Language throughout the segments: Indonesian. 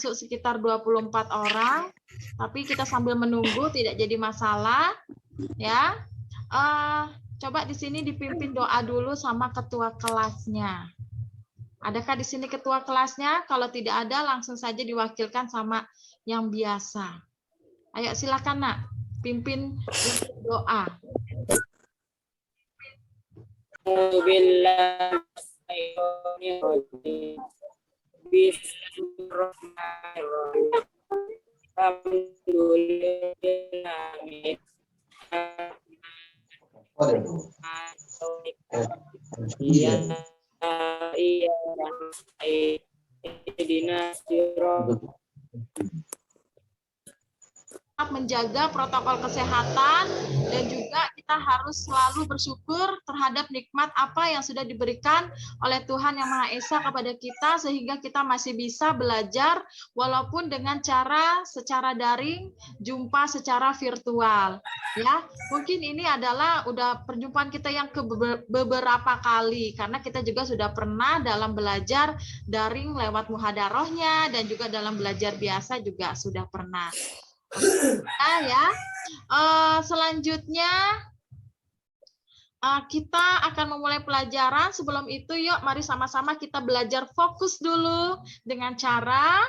masuk sekitar 24 orang, tapi kita sambil menunggu tidak jadi masalah, ya. Coba di sini dipimpin doa dulu sama ketua kelasnya. Adakah di sini ketua kelasnya? Kalau tidak ada, langsung saja diwakilkan sama yang biasa. Ayo silakan nak, pimpin untuk doa. Menjaga protokol kesehatan dan juga kita harus selalu bersyukur terhadap nikmat apa yang sudah diberikan oleh Tuhan Yang Maha Esa kepada kita sehingga kita masih bisa belajar walaupun dengan cara secara daring, jumpa secara virtual. Ya, mungkin ini adalah udah perjumpaan kita yang ke beberapa kali karena kita juga sudah pernah dalam belajar daring lewat muhadarohnya dan juga dalam belajar biasa juga sudah pernah. Ya, selanjutnya kita akan memulai pelajaran. Sebelum itu, yuk mari sama-sama kita belajar fokus dulu dengan cara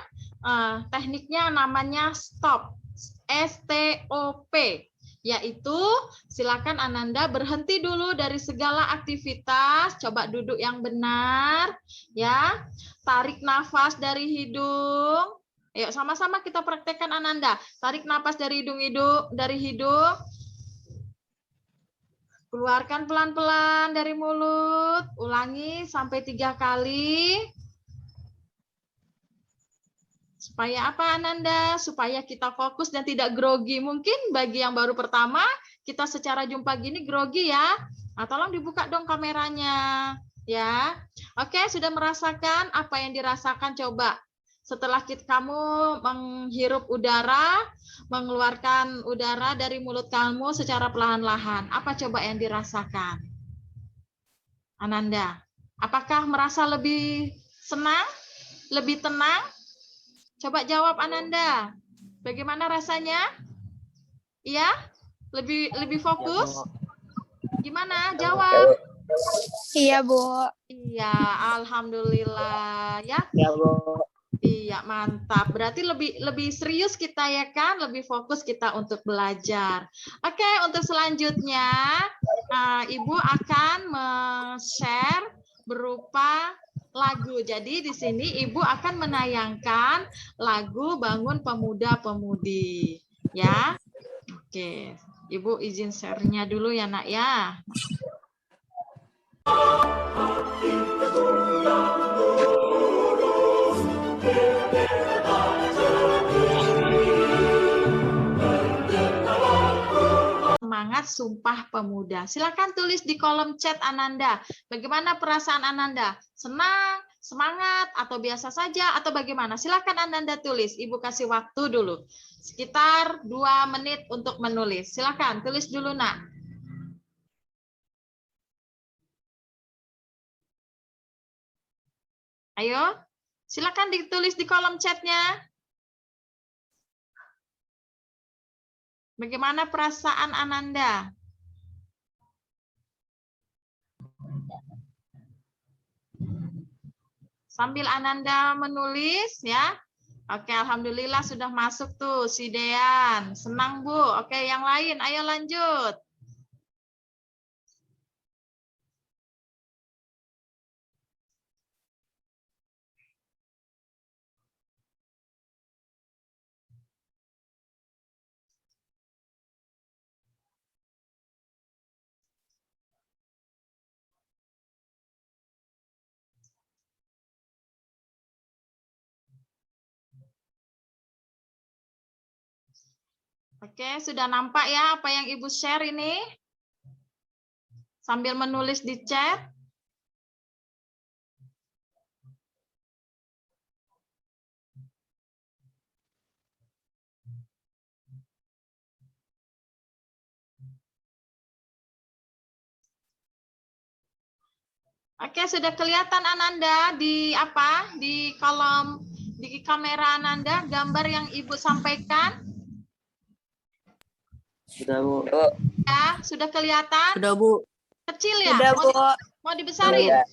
tekniknya namanya stop, STOP, yaitu silakan Ananda berhenti dulu dari segala aktivitas, coba duduk yang benar, ya, tarik nafas dari hidung. Ayo sama-sama kita praktekkan Ananda. Tarik napas dari hidung. Keluarkan pelan-pelan dari mulut. Ulangi sampai 3 kali. Supaya apa Ananda? Supaya kita fokus dan tidak grogi. Mungkin bagi yang baru pertama, kita secara jumpa gini grogi ya. Nah, tolong dibuka dong kameranya. Ya. Oke, sudah merasakan apa yang dirasakan? Coba. Setelah kamu menghirup udara, mengeluarkan udara dari mulut kamu secara perlahan-lahan, apa coba yang dirasakan? Ananda, apakah merasa lebih senang, lebih tenang? Coba jawab Ananda. Bagaimana rasanya? Iya? Lebih fokus? Gimana? Jawab. Iya, Bu. Iya, alhamdulillah ya. Iya, Bu. Iya, mantap. Berarti lebih serius kita ya kan, lebih fokus kita untuk belajar. Oke, untuk selanjutnya Ibu akan share berupa lagu. Jadi di sini Ibu akan menayangkan lagu Bangun Pemuda-Pemudi. Ya. Oke, Ibu izin share-nya dulu ya, Nak ya. Semangat Sumpah Pemuda. Silakan tulis di kolom chat Ananda. Bagaimana perasaan Ananda? Senang, semangat, atau biasa saja, atau bagaimana? Silakan Ananda tulis. Ibu kasih waktu dulu. Sekitar 2 menit untuk menulis. Silakan tulis dulu, Nak. Ayo, silakan ditulis di kolom chatnya. Bagaimana perasaan Ananda? Sambil Ananda menulis ya. Oke, alhamdulillah sudah masuk tuh si Dean. Senang, Bu. Oke, yang lain ayo lanjut. Oke, sudah nampak ya apa yang Ibu share ini? Sambil menulis di chat. Oke, sudah kelihatan Ananda di apa? Di kolom di kamera Ananda gambar yang Ibu sampaikan? Sudah, Bu. Ya, sudah kelihatan? Sudah, Bu. Kecil ya? Sudah, Bu. Mau dibesarin? Sudah.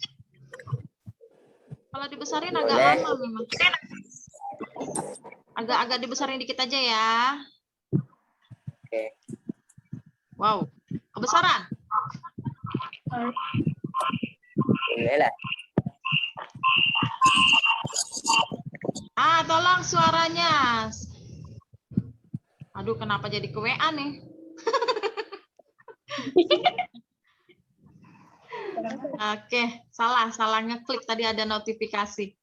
Kalau dibesarin agak lama memang. Agak dibesarin dikit aja ya. Oke. Wow, kebesaran. Boleh lah. Tolong suaranya. Aduh, kenapa jadi ke WA nih? Oke, salah ngeklik tadi ada notifikasi.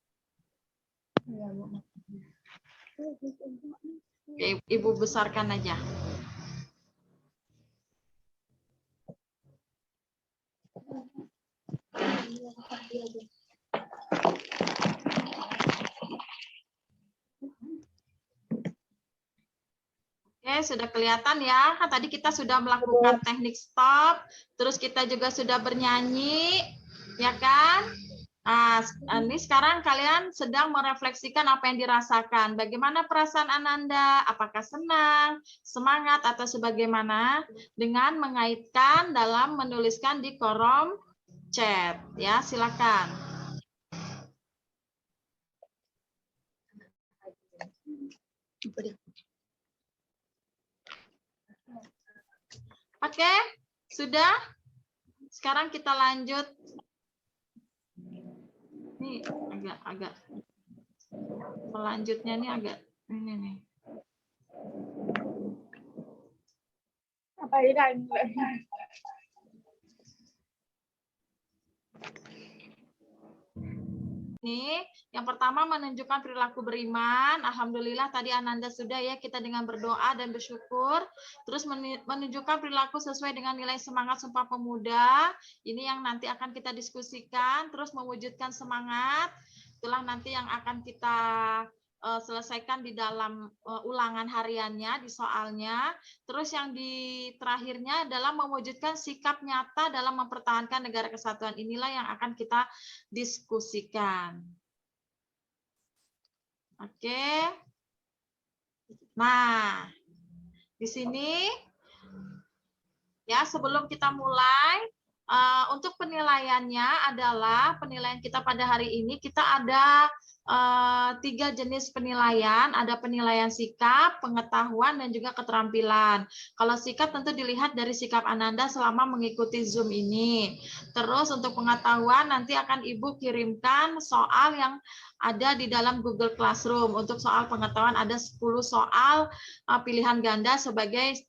Oke, Ibu besarkan aja. Oke, sudah kelihatan ya. Kan tadi kita sudah melakukan teknik stop, terus kita juga sudah bernyanyi, ya kan? Nah, ini sekarang kalian sedang merefleksikan apa yang dirasakan. Bagaimana perasaan Ananda? Apakah senang, semangat, atau sebagaimana? Dengan mengaitkan dalam menuliskan di kolom chat. Ya, silakan. Oke, sudah? Sekarang kita lanjut. Ini agak selanjutnya nih agak ini nih. Apa ini? Ini yang pertama menunjukkan perilaku beriman. Alhamdulillah tadi Ananda sudah ya, kita dengan berdoa dan bersyukur. Terus menunjukkan perilaku sesuai dengan nilai semangat Sumpah Pemuda. Ini yang nanti akan kita diskusikan. Terus mewujudkan semangat. Itulah nanti yang akan kita selesaikan di dalam ulangan hariannya, di soalnya. Terus yang di terakhirnya adalah mewujudkan sikap nyata dalam mempertahankan negara kesatuan. Inilah yang akan kita diskusikan. Oke. Nah, di sini ya sebelum kita mulai, untuk penilaiannya adalah penilaian kita pada hari ini kita ada 3 jenis penilaian, ada penilaian sikap, pengetahuan, dan juga keterampilan. Kalau sikap tentu dilihat dari sikap Ananda selama mengikuti Zoom ini. Terus untuk pengetahuan nanti akan Ibu kirimkan soal yang ada di dalam Google Classroom. Untuk soal pengetahuan ada 10 soal pilihan ganda sebagai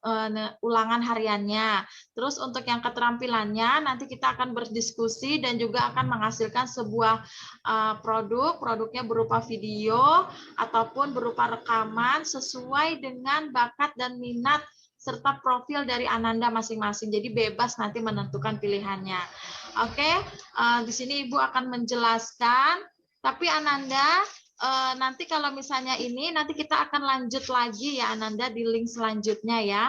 ulangan hariannya. Terus untuk yang keterampilannya nanti kita akan berdiskusi dan juga akan menghasilkan sebuah produknya berupa video ataupun berupa rekaman sesuai dengan bakat dan minat serta profil dari Ananda masing-masing. Jadi bebas nanti menentukan pilihannya. Oke, di sini Ibu akan menjelaskan, tapi Ananda nanti kalau misalnya ini nanti kita akan lanjut lagi ya Ananda di link selanjutnya ya.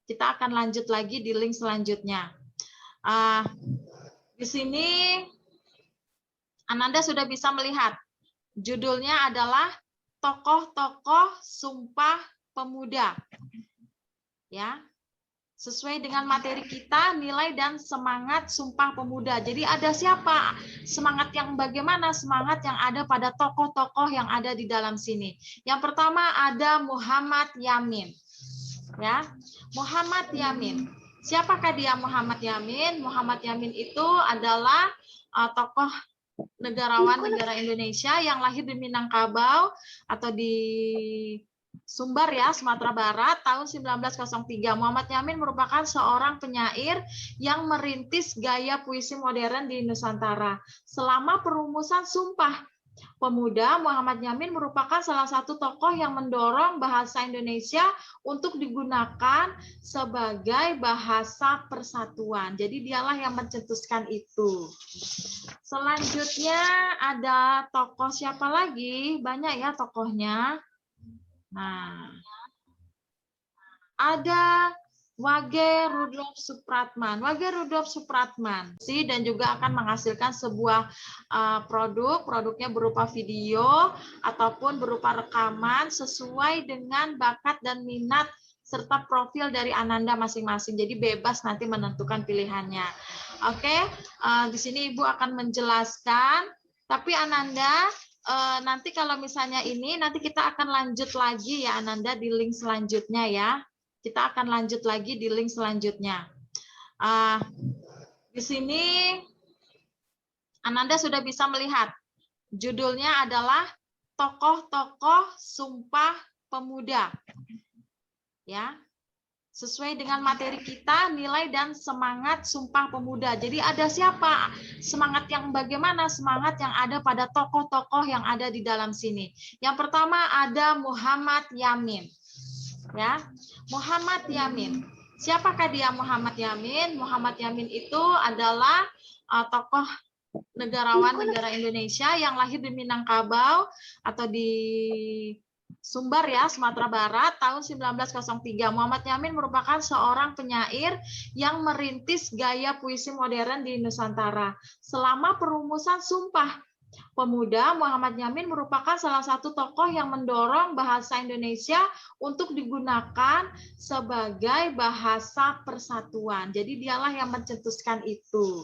Kita akan lanjut lagi di link selanjutnya. Di sini Ananda sudah bisa melihat judulnya adalah Tokoh-tokoh Sumpah Pemuda. Ya. Sesuai dengan materi kita, nilai dan semangat Sumpah Pemuda. Jadi ada siapa? Semangat yang bagaimana? Semangat yang ada pada tokoh-tokoh yang ada di dalam sini. Yang pertama ada Muhammad Yamin. Ya, Muhammad Yamin. Siapakah dia Muhammad Yamin? Muhammad Yamin itu adalah tokoh negarawan negara Indonesia yang lahir di Minangkabau atau di Sumbar ya, Sumatera Barat tahun 1903. Muhammad Yamin merupakan seorang penyair yang merintis gaya puisi modern di Nusantara. Selama perumusan Sumpah Pemuda, Muhammad Yamin merupakan salah satu tokoh yang mendorong bahasa Indonesia untuk digunakan sebagai bahasa persatuan. Jadi dialah yang mencetuskan itu. Selanjutnya ada tokoh siapa lagi? Banyak ya tokohnya. Nah, ada Wage Rudolf Supratman. Wage Rudolf Supratman dan juga akan menghasilkan sebuah produk. Produknya berupa video ataupun berupa rekaman sesuai dengan bakat dan minat serta profil dari Ananda masing-masing. Jadi bebas nanti menentukan pilihannya. Oke, di sini Ibu akan menjelaskan. Tapi Ananda, nanti kalau misalnya ini, nanti kita akan lanjut lagi ya Ananda di link selanjutnya ya. Kita akan lanjut lagi di link selanjutnya. Di sini Ananda sudah bisa melihat. Judulnya adalah Tokoh-tokoh Sumpah Pemuda. Ya. Sesuai dengan materi kita, nilai dan semangat Sumpah Pemuda. Jadi ada siapa? Semangat yang bagaimana? Semangat yang ada pada tokoh-tokoh yang ada di dalam sini. Yang pertama ada Muhammad Yamin. Ya, Muhammad Yamin. Siapakah dia Muhammad Yamin? Muhammad Yamin itu adalah tokoh negarawan negara Indonesia yang lahir di Minangkabau atau di Sumbar ya, Sumatera Barat tahun 1903. Muhammad Yamin merupakan seorang penyair yang merintis gaya puisi modern di Nusantara. Selama perumusan Sumpah Pemuda, Muhammad Yamin merupakan salah satu tokoh yang mendorong bahasa Indonesia untuk digunakan sebagai bahasa persatuan. Jadi dialah yang mencetuskan itu.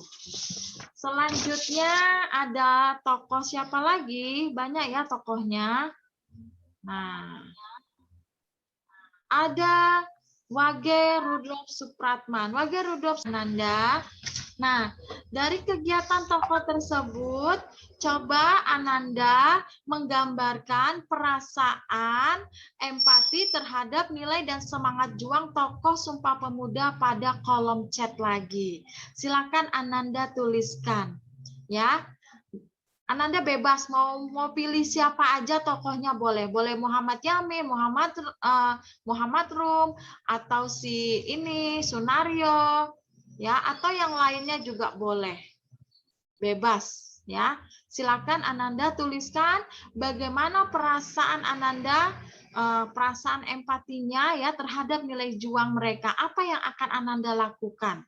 Selanjutnya ada tokoh siapa lagi? Banyak ya tokohnya. Nah, ada Wage Rudolf Supratman. Wage Rudolf Ananda. Nah, dari kegiatan tokoh tersebut, coba Ananda menggambarkan perasaan, empati terhadap nilai dan semangat juang tokoh Sumpah Pemuda pada kolom chat lagi. Silakan Ananda tuliskan, ya. Ananda bebas mau pilih siapa aja tokohnya boleh Muhammad Yamin, Muhammad Rum, atau si ini Sunario, ya, atau yang lainnya juga boleh, bebas, ya. Silakan Ananda tuliskan bagaimana perasaan Ananda, perasaan empatinya ya terhadap nilai juang mereka, apa yang akan Ananda lakukan,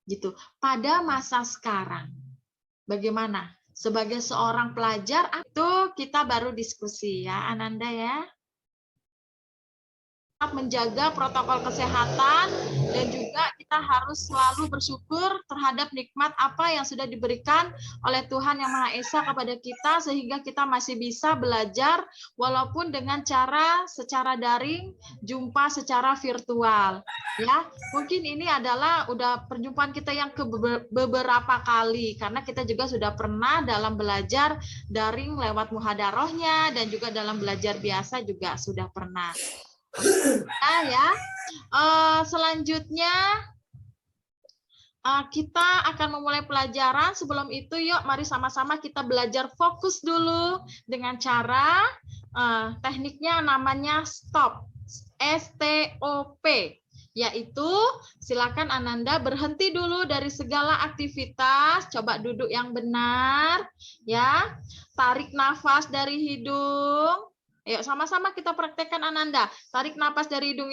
gitu, pada masa sekarang, bagaimana? Sebagai seorang pelajar, itu kita baru diskusi ya, Ananda ya. Menjaga protokol kesehatan dan juga kita harus selalu bersyukur terhadap nikmat apa yang sudah diberikan oleh Tuhan Yang Maha Esa kepada kita sehingga kita masih bisa belajar walaupun dengan cara secara daring, jumpa secara virtual. Ya, mungkin ini adalah udah perjumpaan kita yang beberapa kali karena kita juga sudah pernah dalam belajar daring lewat muhadarohnya dan juga dalam belajar biasa juga sudah pernah. Ya, selanjutnya kita akan memulai pelajaran. Sebelum itu, yuk mari sama-sama kita belajar fokus dulu dengan cara tekniknya namanya stop, STOP, yaitu silakan Ananda berhenti dulu dari segala aktivitas, coba duduk yang benar, ya, tarik nafas dari hidung. Ayo sama-sama kita praktekkan Ananda. Tarik napas dari hidung.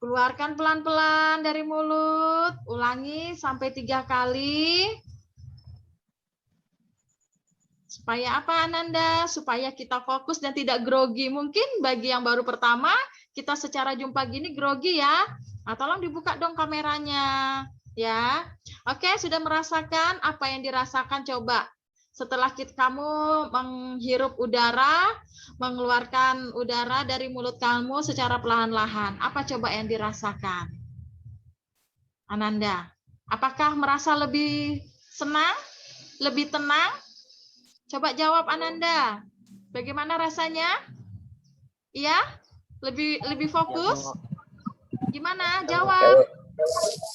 Keluarkan pelan-pelan dari mulut. Ulangi sampai 3 kali. Supaya apa Ananda? Supaya kita fokus dan tidak grogi. Mungkin bagi yang baru pertama, kita secara jumpa gini grogi ya. Nah, tolong dibuka dong kameranya. Ya. Oke, sudah merasakan apa yang dirasakan? Coba. Setelah kamu menghirup udara, mengeluarkan udara dari mulut kamu secara perlahan-lahan, apa coba yang dirasakan? Ananda, apakah merasa lebih senang? Lebih tenang? Coba jawab Ananda. Bagaimana rasanya? Iya? Lebih fokus? Gimana? Jawab.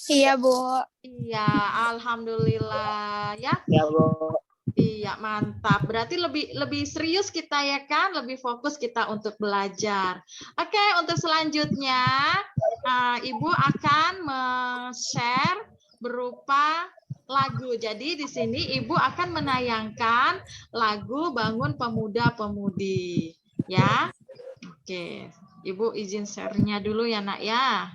Iya, Bu. Iya, alhamdulillah ya. Ya, Bu. Iya, mantap. Berarti lebih serius kita ya kan? Lebih fokus kita untuk belajar. Oke, untuk selanjutnya Ibu akan share berupa lagu. Jadi di sini Ibu akan menayangkan lagu Bangun Pemuda Pemudi. Ya. Oke. Ibu izin share-nya dulu ya, Nak ya.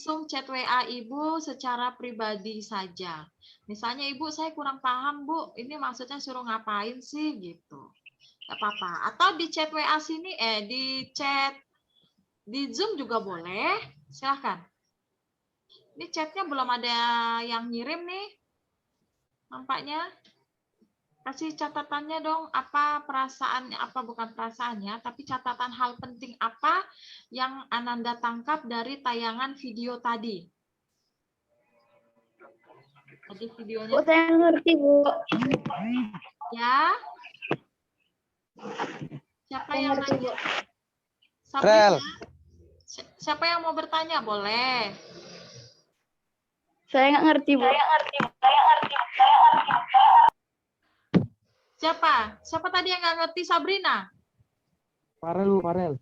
Langsung chat WA Ibu secara pribadi saja. Misalnya Ibu, saya kurang paham Bu, ini maksudnya suruh ngapain sih gitu. Gak apa-apa. Atau di chat WA sini, di chat di Zoom juga boleh. Silahkan. Ini chatnya belum ada yang ngirim nih. Nampaknya. Kasih catatannya dong, apa perasaannya, apa bukan perasaannya, tapi catatan hal penting apa yang Ananda tangkap dari tayangan video tadi. Tadi videonya. Bu, saya ngerti, Bu. Ya. Siapa yang ngerti, nanya? Bu. Sabrina? Siapa yang mau bertanya? Boleh. Saya nggak ngerti, Bu. Siapa? Siapa tadi yang nggak ngerti? Sabrina? Farel.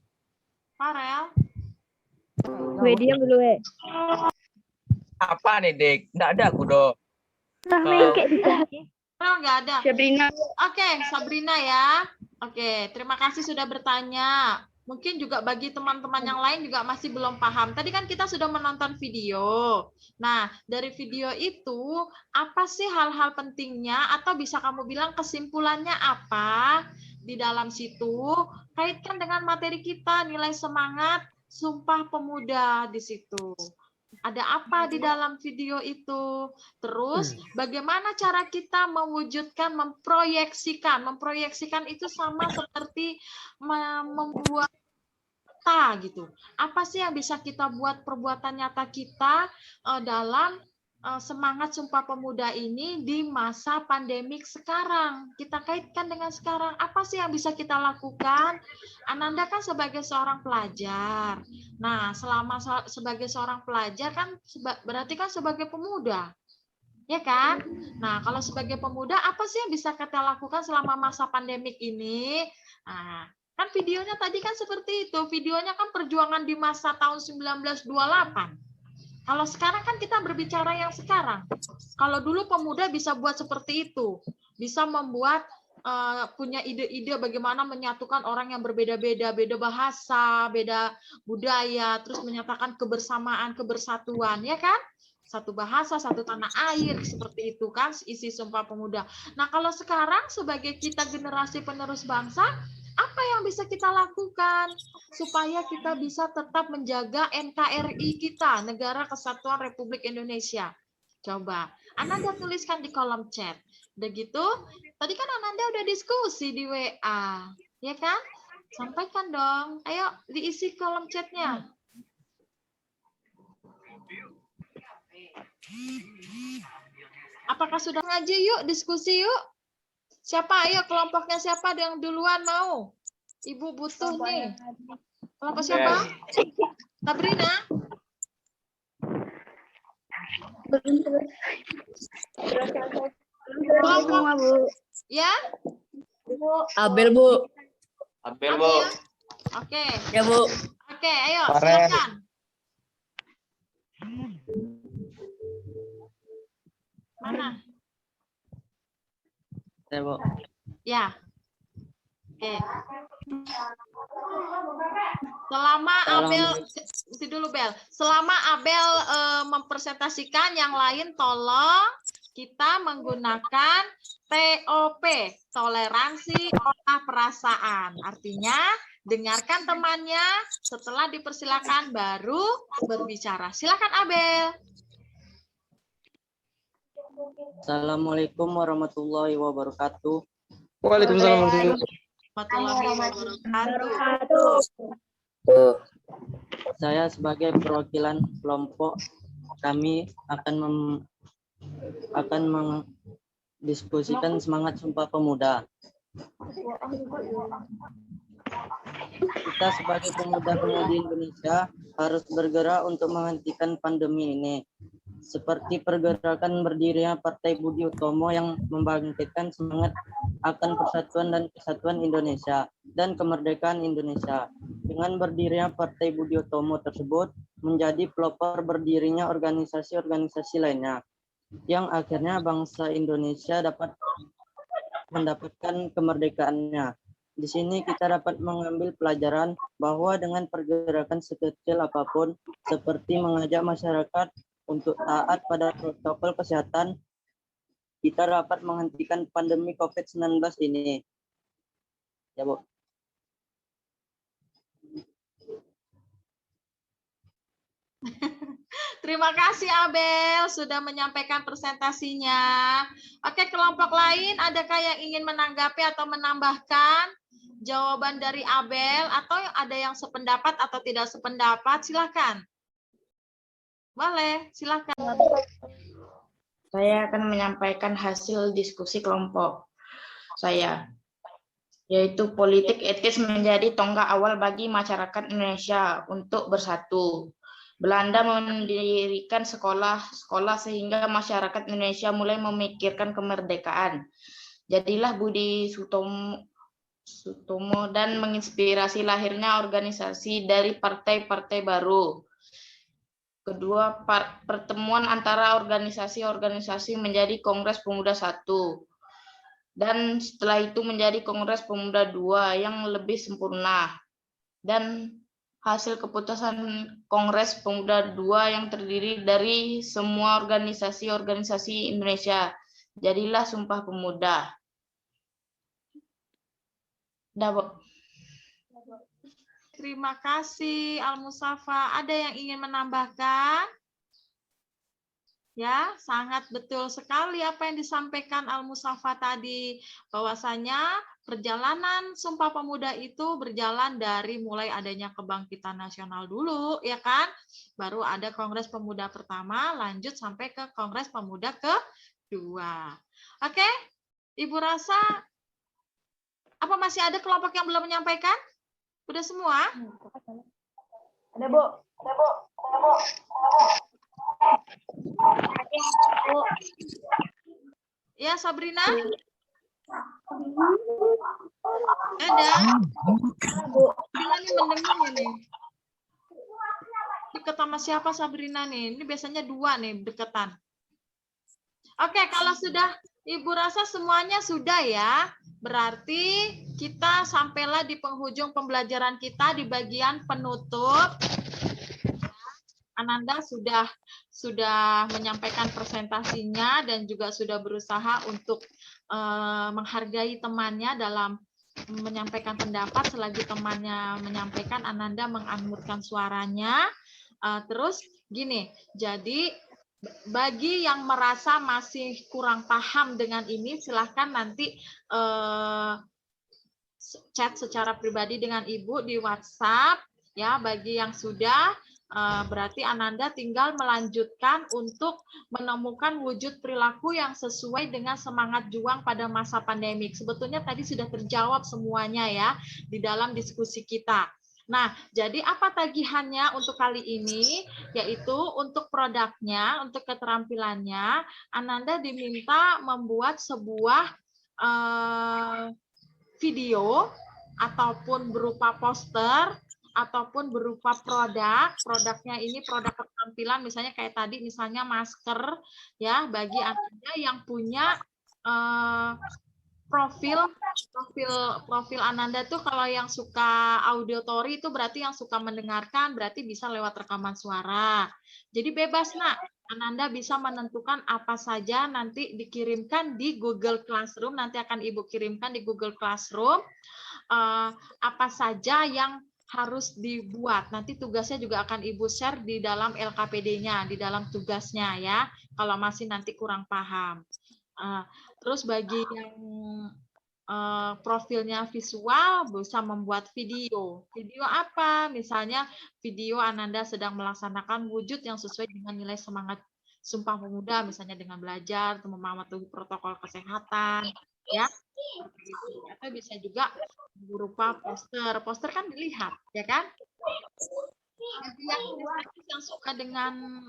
Farel? Dia dulu, Apa nih, Dik? Nggak ada aku, Dok. Farel nggak ada. Sabrina. Oke, Sabrina ya. Oke, terima kasih sudah bertanya. Mungkin juga bagi teman-teman yang lain juga masih belum paham. Tadi kan kita sudah menonton video. Nah, dari video itu, apa sih hal-hal pentingnya? Atau bisa kamu bilang kesimpulannya apa di dalam situ? Kaitkan dengan materi kita, nilai semangat, Sumpah Pemuda di situ. Ada apa di dalam video itu? Terus bagaimana cara kita mewujudkan, memproyeksikan itu sama seperti membuat nyata gitu. Apa sih yang bisa kita buat perbuatan nyata kita dalam semangat Sumpah Pemuda ini di masa pandemik sekarang? Kita kaitkan dengan sekarang. Apa sih yang bisa kita lakukan? Ananda kan sebagai seorang pelajar. Nah, selama sebagai seorang pelajar kan berarti kan sebagai pemuda. Ya kan? Nah, kalau sebagai pemuda apa sih yang bisa kita lakukan selama masa pandemik ini? Nah, kan videonya tadi kan seperti itu. Videonya kan perjuangan di masa tahun 1928. Kalau sekarang kan kita berbicara yang sekarang. Kalau dulu pemuda bisa buat seperti itu. Bisa membuat punya ide-ide bagaimana menyatukan orang yang berbeda-beda, beda bahasa, beda budaya, terus menyatakan kebersamaan, kebersatuan, ya kan? Satu bahasa, satu tanah air, seperti itu kan isi Sumpah Pemuda. Nah, kalau sekarang sebagai kita generasi penerus bangsa, apa yang bisa kita lakukan supaya kita bisa tetap menjaga NKRI kita, Negara Kesatuan Republik Indonesia? Coba, Ananda tuliskan di kolom chat. Udah gitu, tadi kan Ananda udah diskusi di WA, ya kan? Sampaikan dong, ayo diisi kolom chatnya. Apakah sudah ngaji? Yuk, diskusi yuk. Siapa? Ayo, kelompoknya siapa yang duluan mau? Ibu butuh nih. Kelompok siapa? Sabrina? Kelompok Bu. ya? Abel, Bu. Abel, Bu. Oke. Ya, Bu. Oke, ayo Farel. silakan. Mana? Ya, Bu. Ya. Oke. Selama Abel, nanti dulu Bel. Selama Abel mempresentasikan, yang lain tolong kita menggunakan TOP, toleransi olah perasaan. Artinya dengarkan temannya, setelah dipersilakan baru berbicara. Silakan Abel. Assalamualaikum warahmatullahi wabarakatuh. Waalaikumsalam. Warahmatullahi wabarakatuh. Saya sebagai perwakilan kelompok kami akan diskusikan semangat Sumpah Pemuda. Kita sebagai pemuda-pemudi Indonesia harus bergerak untuk menghentikan pandemi ini. Seperti pergerakan berdirinya Partai Budi Utomo yang membangkitkan semangat akan persatuan dan kesatuan Indonesia dan kemerdekaan Indonesia. Dengan berdirinya Partai Budi Utomo tersebut menjadi pelopor berdirinya organisasi-organisasi lainnya, yang akhirnya bangsa Indonesia dapat mendapatkan kemerdekaannya. Di sini kita dapat mengambil pelajaran bahwa dengan pergerakan sekecil apapun, seperti mengajak masyarakat untuk taat pada protokol kesehatan, kita dapat menghentikan pandemi COVID-19 ini. Ya, Bu. Terima kasih Abel sudah menyampaikan presentasinya. Oke, kelompok lain adakah yang ingin menanggapi atau menambahkan jawaban dari Abel, atau ada yang sependapat atau tidak sependapat? Silakan. Boleh, silakan. Saya akan menyampaikan hasil diskusi kelompok saya, yaitu politik etis menjadi tonggak awal bagi masyarakat Indonesia untuk bersatu. Belanda mendirikan sekolah-sekolah sehingga masyarakat Indonesia mulai memikirkan kemerdekaan. Jadilah Budi Sutomo dan menginspirasi lahirnya organisasi dari partai-partai baru. Kedua, pertemuan antara organisasi-organisasi menjadi Kongres Pemuda 1. Dan setelah itu menjadi Kongres Pemuda 2 yang lebih sempurna. Dan hasil keputusan Kongres Pemuda 2 yang terdiri dari semua organisasi-organisasi Indonesia. Jadilah Sumpah Pemuda. Terima kasih Al-Musafa. Ada yang ingin menambahkan? Ya, sangat betul sekali apa yang disampaikan Al-Musafa tadi, bahwasanya perjalanan Sumpah Pemuda itu berjalan dari mulai adanya kebangkitan nasional dulu, ya kan? Baru ada Kongres Pemuda pertama, lanjut sampai ke Kongres Pemuda kedua. Oke, Ibu rasa apa masih ada kelompok yang belum menyampaikan? Udah semua? Ada, Bu. Ya, Sabrina? Ada? Sabrina nih mendengar ini. Deket sama siapa Sabrina nih? Ini biasanya 2 nih deketan. Oke, kalau sudah Ibu rasa semuanya sudah ya. Berarti kita sampailah di penghujung pembelajaran kita di bagian penutup. Ananda sudah menyampaikan presentasinya dan juga sudah berusaha untuk menghargai temannya dalam menyampaikan pendapat. Selagi temannya menyampaikan, Ananda mengunmutkan suaranya. Terus gini, jadi bagi yang merasa masih kurang paham dengan ini, silahkan nanti chat secara pribadi dengan Ibu di WhatsApp. Ya, bagi yang sudah, berarti Ananda tinggal melanjutkan untuk menemukan wujud perilaku yang sesuai dengan semangat juang pada masa pandemik. Sebetulnya tadi sudah terjawab semuanya ya di dalam diskusi kita. Nah, jadi apa tagihannya untuk kali ini? Yaitu untuk produknya, untuk keterampilannya, Ananda diminta membuat sebuah video ataupun berupa poster ataupun berupa produknya ini produk keterampilan, misalnya kayak tadi misalnya masker ya, bagi Anda yang punya profil Ananda tuh, kalau yang suka audiotori itu berarti yang suka mendengarkan, berarti bisa lewat rekaman suara. Jadi bebas Nak, Ananda bisa menentukan apa saja, nanti dikirimkan di Google Classroom, nanti akan Ibu kirimkan di Google Classroom apa saja yang harus dibuat. Nanti tugasnya juga akan Ibu share di dalam LKPD-nya, di dalam tugasnya ya, kalau masih nanti kurang paham. Terus bagi yang profilnya visual, bisa membuat video. Video apa? Misalnya video Ananda sedang melaksanakan wujud yang sesuai dengan nilai semangat Sumpah Pemuda, misalnya dengan belajar atau mematuhi protokol kesehatan, ya. Atau bisa juga berupa poster. Poster kan dilihat, ya kan? Yang suka dengan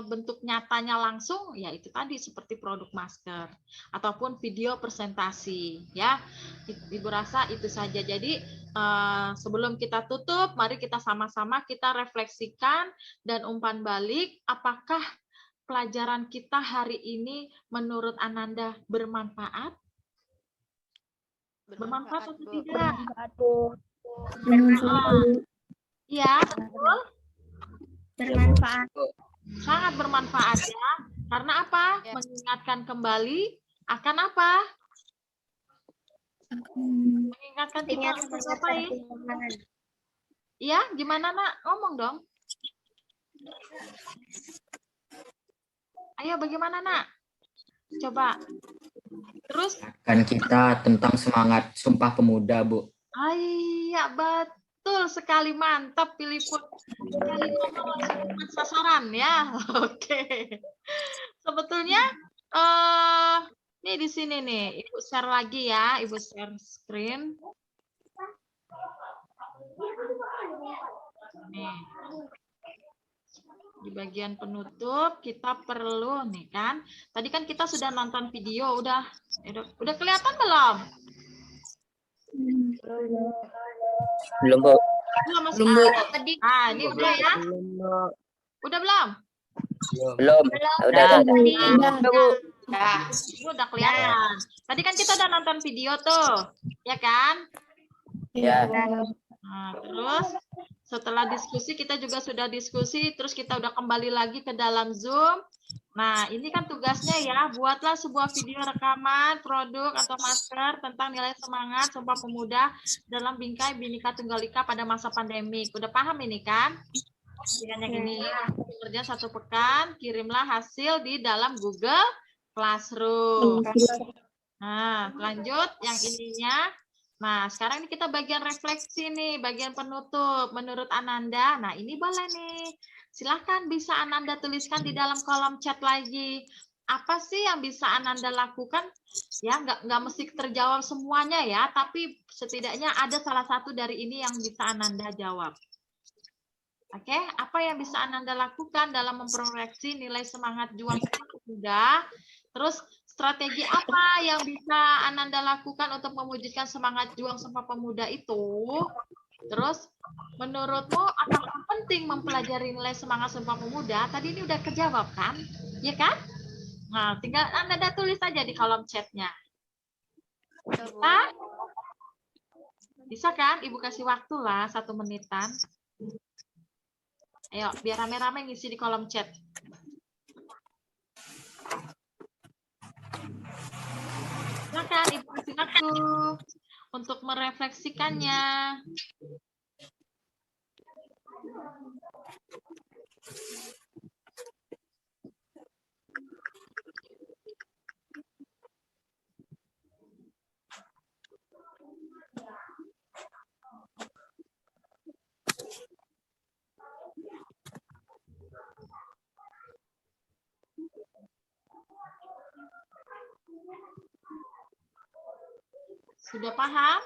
bentuk nyatanya langsung, ya itu tadi seperti produk masker ataupun video presentasi, ya. Ibu rasa itu saja. Jadi sebelum kita tutup, mari kita sama-sama kita refleksikan dan umpan balik, apakah pelajaran kita hari ini menurut Ananda bermanfaat? Bermanfaat atau tidak? Iya, betul. Bermanfaat. Sangat bermanfaat ya. Karena apa? Mengingatkan kembali akan apa? Mengingatkan kita untuk ngapain? Iya, gimana nak? Ngomong dong. Ayo, bagaimana nak? Coba. Terus? Kan kita tentang semangat Sumpah Pemuda, Bu. Iya, betul sekali, mantap Piliput. Sasaran ya. Oke. Sebetulnya nih di sini nih, Ibu share lagi ya, Ibu share screen. Nih. Di bagian penutup kita perlu nih kan. Tadi kan kita sudah nonton video, udah kelihatan belum? Belum, Bu. Belum, Mas. Ah, ini udah ya? Udah belum? Belum. Udah, Bu. Ya, itu udah kelihatan. Tadi kan kita udah nonton video tuh, ya kan? Ya. Nah, terus setelah diskusi, kita juga sudah diskusi, terus kita udah kembali lagi ke dalam Zoom. Nah, ini kan tugasnya ya, buatlah sebuah video rekaman produk atau masker tentang nilai semangat Sumpah Pemuda dalam bingkai Bhinneka Tunggal Ika pada masa pandemik. Udah paham ini kan? Dengan yang ini, kerja 1 pekan, kirimlah hasil di dalam Google Classroom. Nah, lanjut yang ininya. Nah, sekarang ini kita bagian refleksi nih, bagian penutup. Menurut Ananda, nah ini boleh nih. Silahkan bisa Ananda tuliskan di dalam kolom chat lagi. Apa sih yang bisa Ananda lakukan? Ya, nggak mesti terjawab semuanya ya, tapi setidaknya ada salah satu dari ini yang bisa Ananda jawab. Oke, apa yang bisa Ananda lakukan dalam memproyeksi nilai semangat juang Sumpah Pemuda? Terus strategi apa yang bisa Ananda lakukan untuk mewujudkan semangat juang Sumpah Pemuda itu? Terus menurutmu apakah penting mempelajari nilai semangat Sumpah Pemuda? Tadi ini udah kejawab kan? Ya kan? Nah, tinggal Ananda tulis saja di kolom chatnya. Bisa kan? Ibu kasih waktu lah 1 menitan. Ayo, biar rame-rame ngisi di kolom chat. Silakan Ibu kasih waktu untuk merefleksikannya. Sudah paham?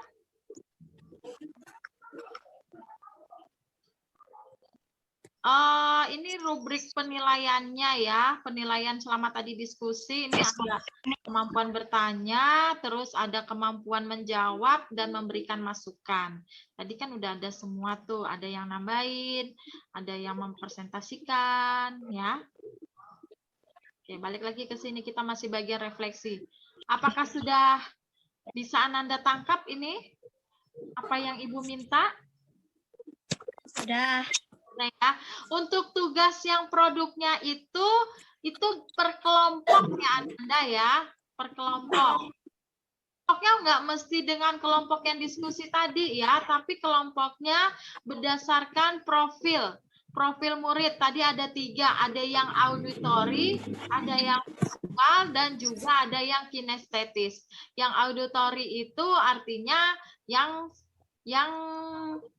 Ini rubrik penilaiannya ya, penilaian selama tadi diskusi. Ini ada kemampuan bertanya, terus ada kemampuan menjawab dan memberikan masukan. Tadi kan udah ada semua tuh, ada yang nambahin, ada yang mempresentasikan, ya. Oke, balik lagi ke sini, kita masih bagian refleksi. Apakah sudah bisa Ananda tangkap ini? Apa yang Ibu minta? Sudah. Nah, ya. Untuk tugas yang produknya itu per kelompok ya Ananda ya, per kelompok. Kelompoknya nggak mesti dengan kelompok yang diskusi tadi ya, tapi kelompoknya berdasarkan profil murid. Tadi ada 3, ada yang auditory, ada yang visual, dan juga ada yang kinestetis. Yang auditory itu artinya yang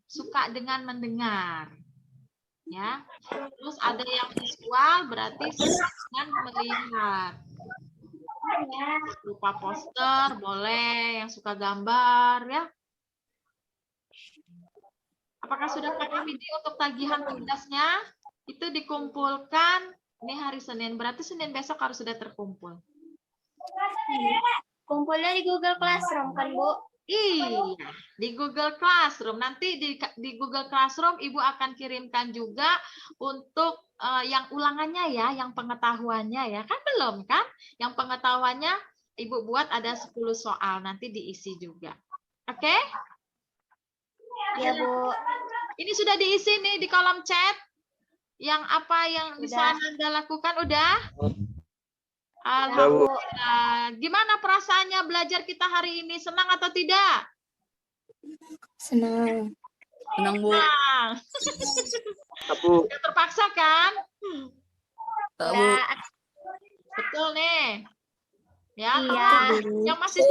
suka dengan mendengar. ya. Terus ada yang visual, berarti dengan melihat. Berupa poster, boleh, yang suka gambar, ya. Apakah sudah pakai video untuk tagihan tugasnya? Itu dikumpulkan, ini hari Senin, berarti Senin besok harus sudah terkumpul. Kumpulnya di Google Classroom kan, Bu? Iya, di Google Classroom. Nanti di Google Classroom Ibu akan kirimkan juga untuk yang ulangannya ya, yang pengetahuannya ya. Kan belum kan? Yang pengetahuannya Ibu buat ada 10 soal, nanti diisi juga. Oke? Iya, Bu. Ini sudah diisi nih di kolom chat. Yang apa yang bisa Anda lakukan udah? Alhamdulillah. Gimana perasaannya belajar kita hari ini? Senang atau tidak? Senang. Senang, Bu. Senang. Bu. Nggak terpaksa kan? Tak, Bu. Betul nih. Ya, Iya. yang masih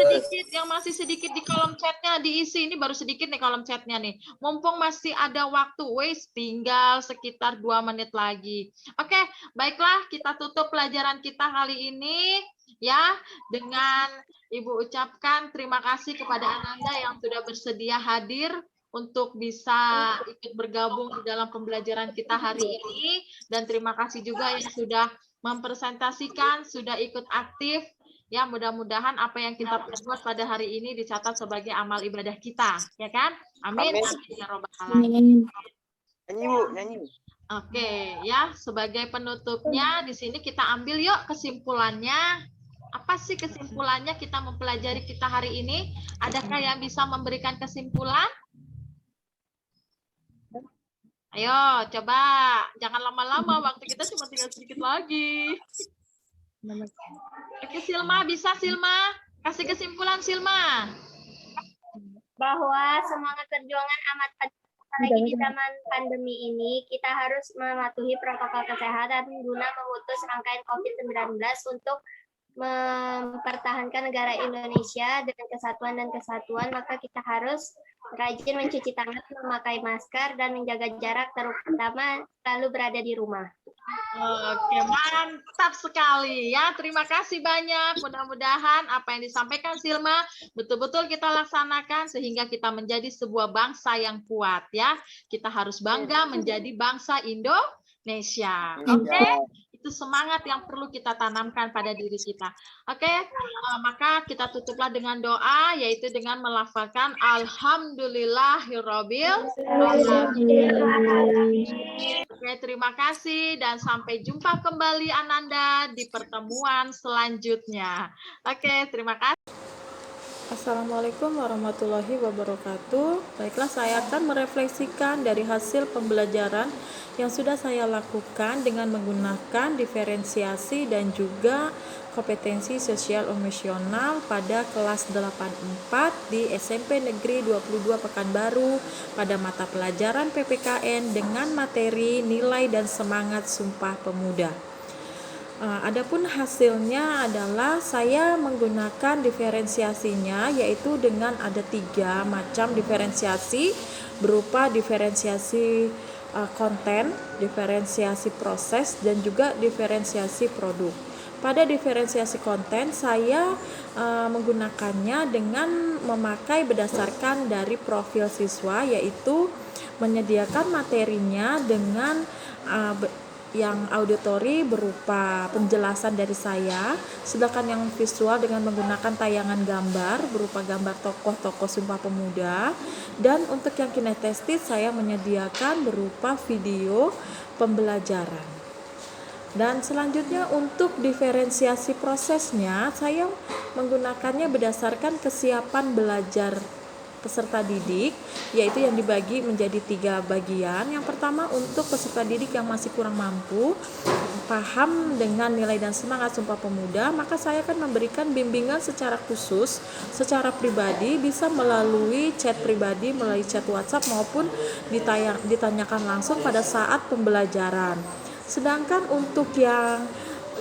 sedikit di kolom chatnya diisi. Ini baru sedikit nih kolom chatnya nih. Mumpung masih ada waktu, wes tinggal sekitar 2 menit lagi. Oke, baiklah kita tutup pelajaran kita kali ini ya dengan Ibu ucapkan terima kasih kepada Ananda yang sudah bersedia hadir untuk bisa ikut bergabung di dalam pembelajaran kita hari ini, dan terima kasih juga yang sudah mempresentasikan, sudah ikut aktif. Ya, mudah-mudahan apa yang kita perbuat pada hari ini dicatat sebagai amal ibadah kita, ya kan? Amin. Amin ya robbal alamin. Nyanyi, Bu, nyanyi. Oke, ya, sebagai penutupnya di sini kita ambil yuk kesimpulannya. Apa sih kesimpulannya kita mempelajari kita hari ini? Adakah yang bisa memberikan kesimpulan? Ayo, coba. Jangan lama-lama, waktu kita cuma tinggal sedikit lagi. Oke, Silma, bisa Silma? Kasih kesimpulan, Silma. Bahwa semangat perjuangan amat penting apalagi di zaman pandemi ini, kita harus mematuhi protokol kesehatan guna memutus rangkaian COVID-19 untuk mempertahankan negara Indonesia dengan kesatuan dan kesatuan, maka kita harus rajin mencuci tangan, memakai masker, dan menjaga jarak, terutama selalu berada di rumah. Oke, mantap sekali ya. Terima kasih banyak. Mudah-mudahan apa yang disampaikan Silma betul-betul kita laksanakan sehingga kita menjadi sebuah bangsa yang kuat ya. Kita harus bangga menjadi bangsa Indonesia. Oke? Itu semangat yang perlu kita tanamkan pada diri kita. Oke, maka kita tutuplah dengan doa, yaitu dengan melafalkan Alhamdulillahirabbil alamin. Oke, terima kasih dan sampai jumpa kembali Ananda di pertemuan selanjutnya. Oke, terima kasih. Assalamualaikum warahmatullahi wabarakatuh. Baiklah, saya akan merefleksikan dari hasil pembelajaran yang sudah saya lakukan dengan menggunakan diferensiasi dan juga kompetensi sosial emosional pada kelas 84 di SMP Negeri 22 Pekanbaru pada mata pelajaran PPKN dengan materi nilai dan semangat Sumpah Pemuda. Adapun hasilnya adalah saya menggunakan diferensiasinya, yaitu dengan ada 3 macam diferensiasi berupa diferensiasi konten, diferensiasi proses, dan juga diferensiasi produk. Pada diferensiasi konten saya menggunakannya dengan memakai berdasarkan dari profil siswa, yaitu menyediakan materinya dengan yang auditori berupa penjelasan dari saya, sedangkan yang visual dengan menggunakan tayangan gambar berupa gambar tokoh-tokoh Sumpah Pemuda, dan untuk yang kinestesis saya menyediakan berupa video pembelajaran. Dan selanjutnya untuk diferensiasi prosesnya saya menggunakannya berdasarkan kesiapan belajar peserta didik, yaitu yang dibagi menjadi 3 bagian. Yang pertama untuk peserta didik yang masih kurang mampu paham dengan nilai dan semangat Sumpah Pemuda, maka saya akan memberikan bimbingan secara khusus, secara pribadi, bisa melalui chat pribadi, melalui chat WhatsApp maupun ditanyakan langsung pada saat pembelajaran. Sedangkan untuk yang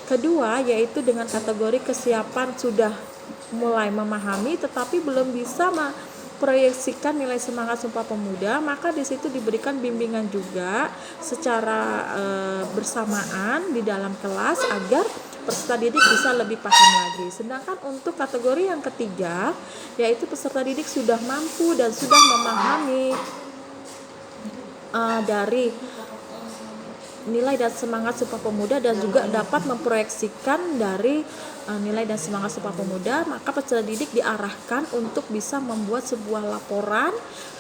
kedua, yaitu dengan kategori kesiapan sudah mulai memahami tetapi belum bisa memproyeksikan nilai semangat Sumpah Pemuda, maka di situ diberikan bimbingan juga secara bersamaan di dalam kelas agar peserta didik bisa lebih paham lagi. Sedangkan untuk kategori yang ketiga, yaitu peserta didik sudah mampu dan sudah memahami dari nilai dan semangat Sumpah Pemuda dan juga dapat memproyeksikan dari nilai dan semangat Sumpah Pemuda, maka peserta didik diarahkan untuk bisa membuat sebuah laporan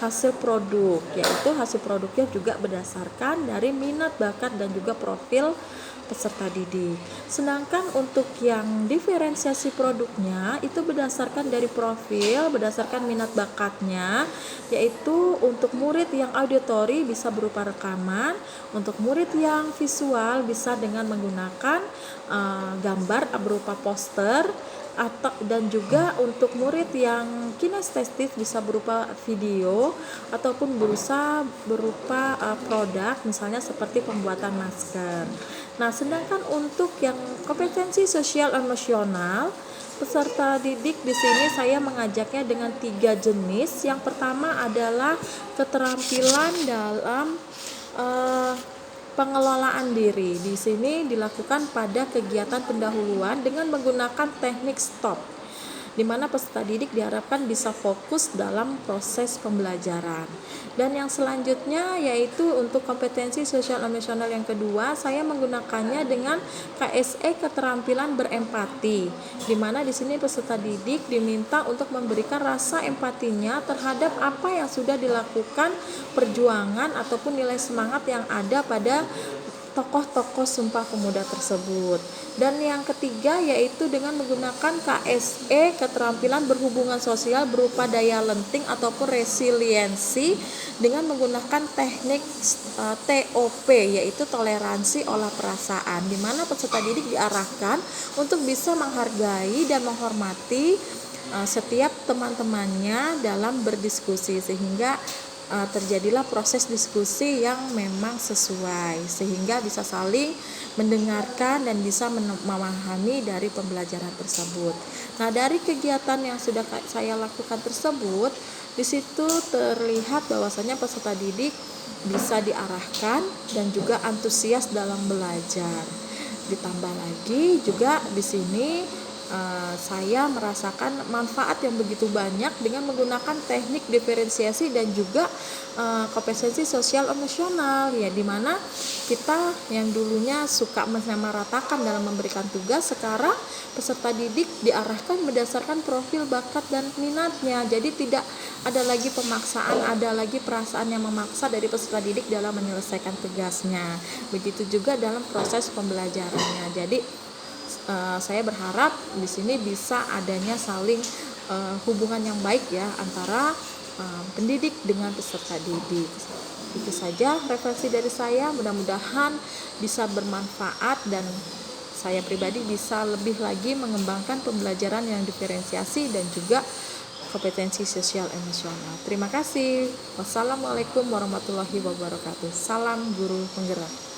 hasil produk, yaitu hasil produknya juga berdasarkan dari minat, bakat, dan juga profil peserta didik. Sedangkan untuk yang diferensiasi produknya itu berdasarkan dari profil, berdasarkan minat bakatnya, yaitu untuk murid yang auditori bisa berupa rekaman, untuk murid yang visual bisa dengan menggunakan gambar berupa poster, dan juga untuk murid yang kinestesis bisa berupa video ataupun berupa produk, misalnya seperti pembuatan masker. Nah, sedangkan untuk yang kompetensi sosial emosional, peserta didik di sini saya mengajaknya dengan 3 jenis. Yang pertama adalah keterampilan dalam pengelolaan diri. Di sini dilakukan pada kegiatan pendahuluan dengan menggunakan teknik stop, di mana peserta didik diharapkan bisa fokus dalam proses pembelajaran. Dan yang selanjutnya yaitu untuk kompetensi sosial emosional yang kedua, saya menggunakannya dengan KSE keterampilan berempati, di mana di sini peserta didik diminta untuk memberikan rasa empatinya terhadap apa yang sudah dilakukan perjuangan ataupun nilai semangat yang ada pada tokoh-tokoh Sumpah Pemuda tersebut. Dan yang ketiga yaitu dengan menggunakan KSE keterampilan berhubungan sosial berupa daya lenting ataupun resiliensi dengan menggunakan teknik TOP, yaitu toleransi olah perasaan, di mana peserta didik diarahkan untuk bisa menghargai dan menghormati setiap teman-temannya dalam berdiskusi, sehingga terjadilah proses diskusi yang memang sesuai, sehingga bisa saling mendengarkan dan bisa memahami dari pembelajaran tersebut. Nah, dari kegiatan yang sudah saya lakukan tersebut, di situ terlihat bahwasanya peserta didik bisa diarahkan dan juga antusias dalam belajar. Ditambah lagi juga di sini saya merasakan manfaat yang begitu banyak dengan menggunakan teknik diferensiasi dan juga kompetensi sosial emosional, ya, dimana kita yang dulunya suka menyamaratakan dalam memberikan tugas, sekarang peserta didik diarahkan berdasarkan profil bakat dan minatnya. Jadi tidak ada lagi pemaksaan, ada lagi perasaan yang memaksa dari peserta didik dalam menyelesaikan tugasnya. Begitu juga dalam proses pembelajarannya. Jadi saya berharap di sini bisa adanya saling hubungan yang baik ya antara pendidik dengan peserta didik. Itu saja refleksi dari saya, mudah-mudahan bisa bermanfaat dan saya pribadi bisa lebih lagi mengembangkan pembelajaran yang diferensiasi dan juga kompetensi sosial emosional. Terima kasih. Wassalamualaikum warahmatullahi wabarakatuh. Salam guru penggerak.